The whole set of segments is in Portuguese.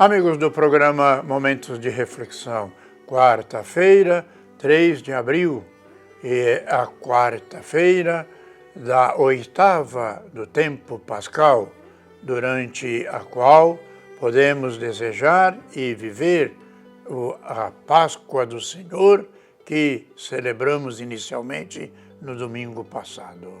Amigos do programa Momentos de Reflexão, quarta-feira, 3 de abril, é a quarta-feira da oitava do tempo pascal, durante a qual podemos desejar e viver a Páscoa do Senhor, que celebramos inicialmente no domingo passado.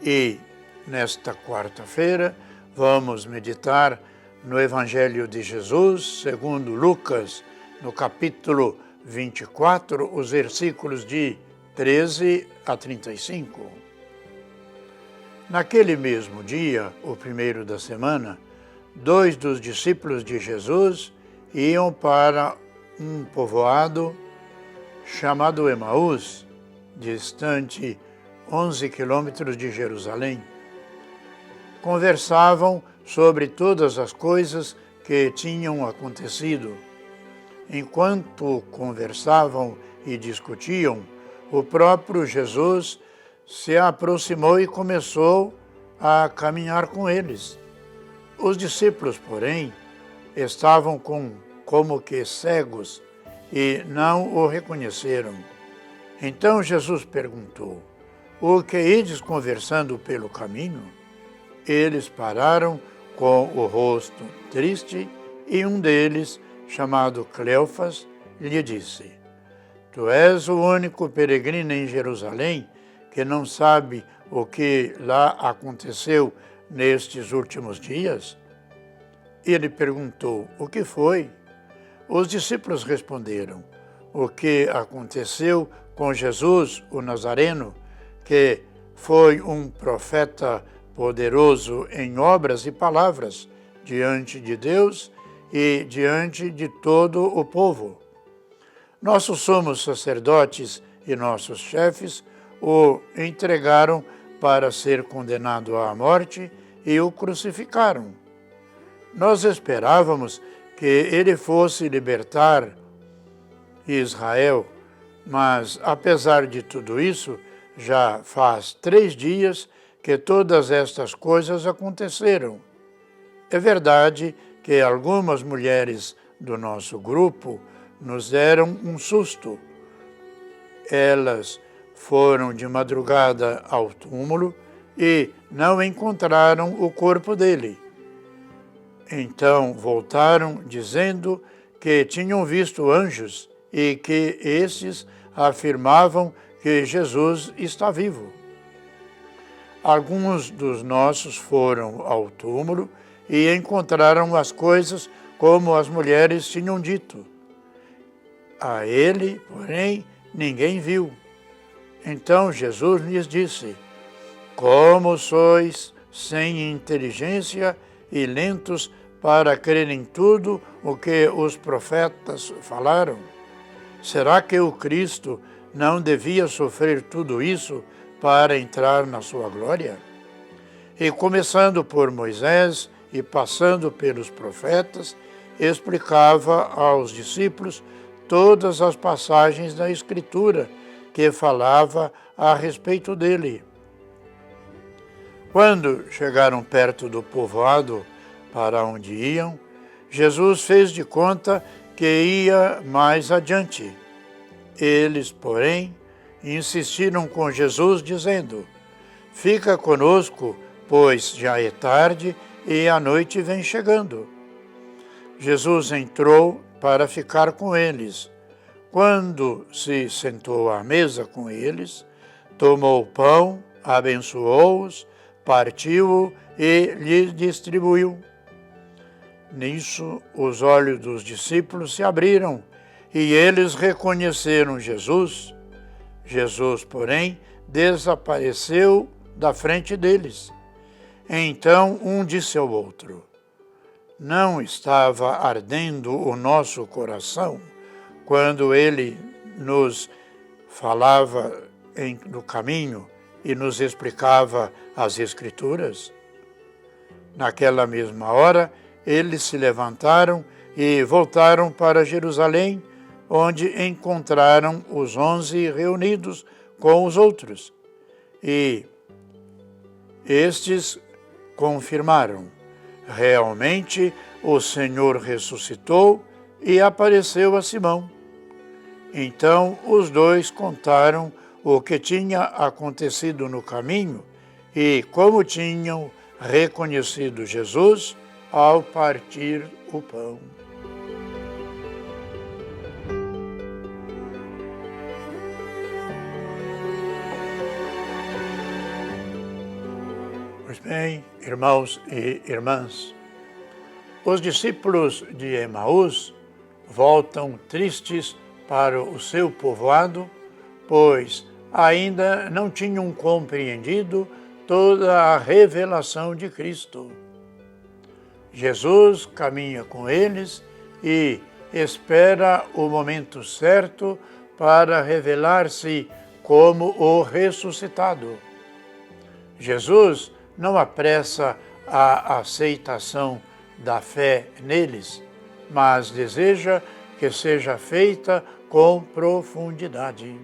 E nesta quarta-feira vamos meditar no Evangelho de Jesus, segundo Lucas, no capítulo 24, os versículos de 13 a 35. Naquele mesmo dia, o primeiro da semana, 2 dos discípulos de Jesus iam para um povoado chamado Emaús, distante 11 quilômetros de Jerusalém. Conversavam sobre todas as coisas que tinham acontecido. Enquanto conversavam e discutiam, o próprio Jesus se aproximou e começou a caminhar com eles. Os discípulos, porém, estavam como que cegos e não o reconheceram. Então Jesus perguntou: "O que ides conversando pelo caminho?" Eles pararam com o rosto triste e um deles, chamado Cleofas, lhe disse: "Tu és o único peregrino em Jerusalém que não sabe o que lá aconteceu nestes últimos dias?" Ele perguntou: "O que foi?" Os discípulos responderam: "O que aconteceu com Jesus, o Nazareno, que foi um profeta poderoso em obras e palavras diante de Deus e diante de todo o povo. Nossos sumos sacerdotes e nossos chefes o entregaram para ser condenado à morte e o crucificaram. Nós esperávamos que ele fosse libertar Israel, mas apesar de tudo isso, já faz 3 dias que todas estas coisas aconteceram. É verdade que algumas mulheres do nosso grupo nos deram um susto. Elas foram de madrugada ao túmulo e não encontraram o corpo dele. Então voltaram dizendo que tinham visto anjos e que estes afirmavam que Jesus está vivo. Alguns dos nossos foram ao túmulo e encontraram as coisas como as mulheres tinham dito. A ele, porém, ninguém viu. Então Jesus lhes disse: "Como sois sem inteligência e lentos para crer em tudo o que os profetas falaram? Será que o Cristo não devia sofrer tudo isso para entrar na sua glória?" E começando por Moisés e passando pelos profetas, explicava aos discípulos todas as passagens da Escritura que falava a respeito dele. Quando chegaram perto do povoado para onde iam, Jesus fez de conta que ia mais adiante. Eles, porém, insistiram com Jesus, dizendo: "Fica conosco, pois já é tarde e a noite vem chegando." Jesus entrou para ficar com eles. Quando se sentou à mesa com eles, tomou o pão, abençoou-os, partiu-o e lhes distribuiu. Nisso, os olhos dos discípulos se abriram e eles reconheceram Jesus. Jesus, porém, desapareceu da frente deles. Então um disse ao outro: "Não estava ardendo o nosso coração quando ele nos falava no caminho e nos explicava as Escrituras?" Naquela mesma hora, eles se levantaram e voltaram para Jerusalém, onde encontraram os 11 reunidos com os outros. E estes confirmaram: Realmente, o Senhor ressuscitou e apareceu a Simão. Então, os dois contaram o que tinha acontecido no caminho e como tinham reconhecido Jesus ao partir o pão. Pois bem, irmãos e irmãs, os discípulos de Emaús voltam tristes para o seu povoado, pois ainda não tinham compreendido toda a revelação de Cristo. Jesus caminha com eles e espera o momento certo para revelar-se como o ressuscitado. Jesus não apressa a aceitação da fé neles, mas deseja que seja feita com profundidade.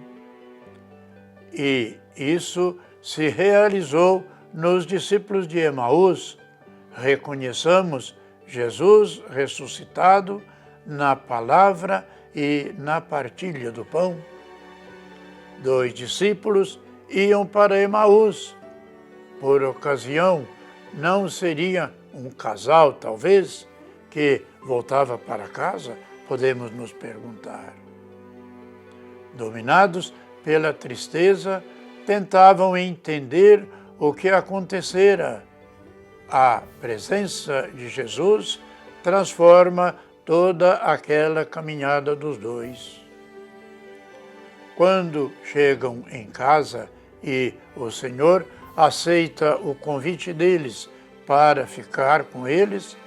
E isso se realizou nos discípulos de Emaús. Reconheçamos Jesus ressuscitado na palavra e na partilha do pão. 2 discípulos iam para Emaús. Por ocasião, não seria um casal, talvez, que voltava para casa? Podemos nos perguntar. Dominados pela tristeza, tentavam entender o que acontecera. A presença de Jesus transforma toda aquela caminhada dos dois. Quando chegam em casa e o Senhor aceita o convite deles para ficar com eles,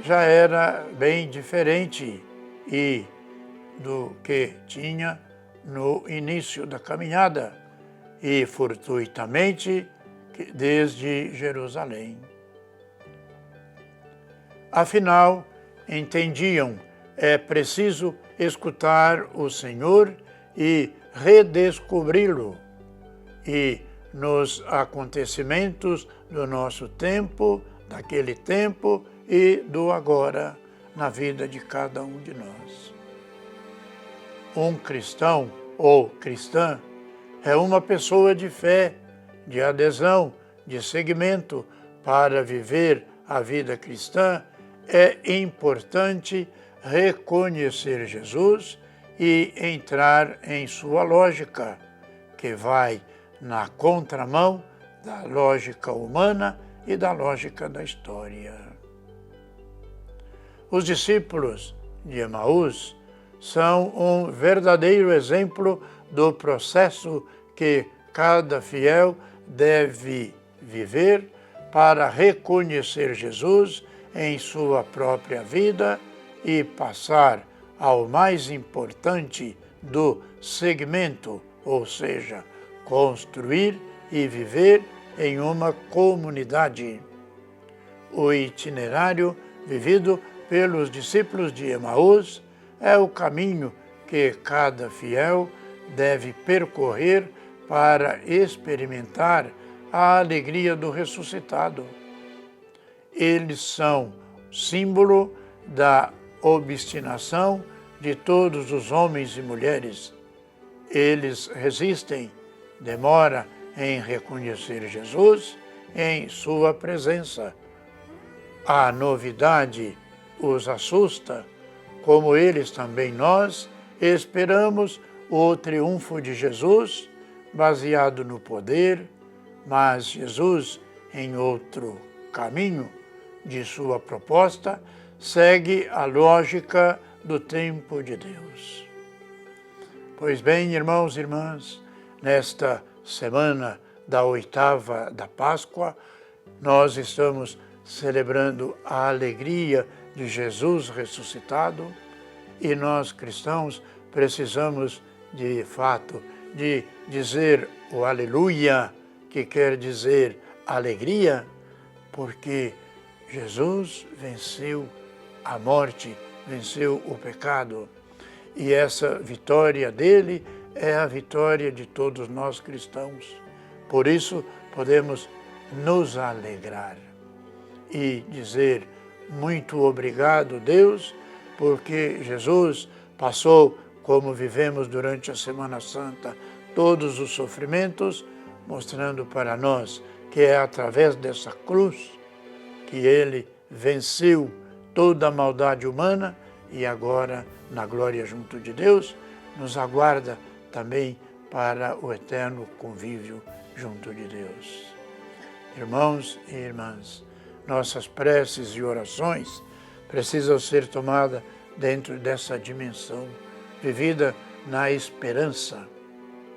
já era bem diferente do que tinha no início da caminhada e fortuitamente desde Jerusalém. Afinal, entendiam, é preciso escutar o Senhor e redescobri-lo. E nos acontecimentos do nosso tempo, daquele tempo e do agora, na vida de cada um de nós. Um cristão ou cristã é uma pessoa de fé, de adesão, de seguimento. Para viver a vida cristã, é importante reconhecer Jesus e entrar em sua lógica, que vai na contramão da lógica humana e da lógica da história. Os discípulos de Emaús são um verdadeiro exemplo do processo que cada fiel deve viver para reconhecer Jesus em sua própria vida e passar ao mais importante do segmento, ou seja, construir e viver em uma comunidade. O itinerário vivido pelos discípulos de Emaús é o caminho que cada fiel deve percorrer para experimentar a alegria do ressuscitado. Eles são símbolo da obstinação de todos os homens e mulheres. Eles resistem, demoram em reconhecer Jesus em sua presença. A novidade os assusta, como eles também nós esperamos o triunfo de Jesus, baseado no poder, mas Jesus, em outro caminho de sua proposta, segue a lógica do tempo de Deus. Pois bem, irmãos e irmãs, nesta semana da 8ª da Páscoa, nós estamos celebrando a alegria de Jesus ressuscitado e nós cristãos precisamos, de fato, de dizer o aleluia, que quer dizer alegria, porque Jesus venceu a morte, venceu o pecado. E essa vitória dele é a vitória de todos nós cristãos. Por isso, podemos nos alegrar e dizer muito obrigado, Deus, porque Jesus passou, como vivemos durante a Semana Santa, todos os sofrimentos, mostrando para nós que é através dessa cruz que Ele venceu toda a maldade humana e agora, na glória junto de Deus, nos aguarda também para o eterno convívio junto de Deus. Irmãos e irmãs, nossas preces e orações precisam ser tomadas dentro dessa dimensão, vivida na esperança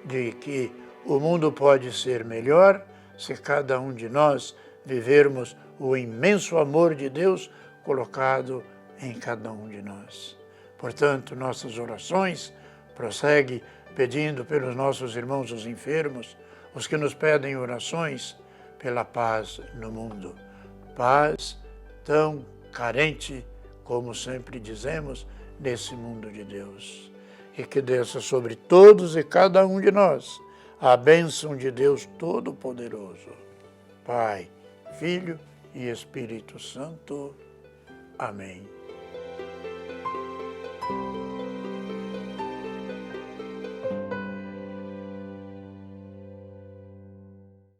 de que o mundo pode ser melhor se cada um de nós vivermos o imenso amor de Deus colocado em cada um de nós. Portanto, nossas orações prosseguem pedindo pelos nossos irmãos os enfermos, os que nos pedem orações pela paz no mundo. Paz tão carente, como sempre dizemos, nesse mundo de Deus. E que desça sobre todos e cada um de nós a bênção de Deus Todo-Poderoso, Pai, Filho e Espírito Santo. Amém.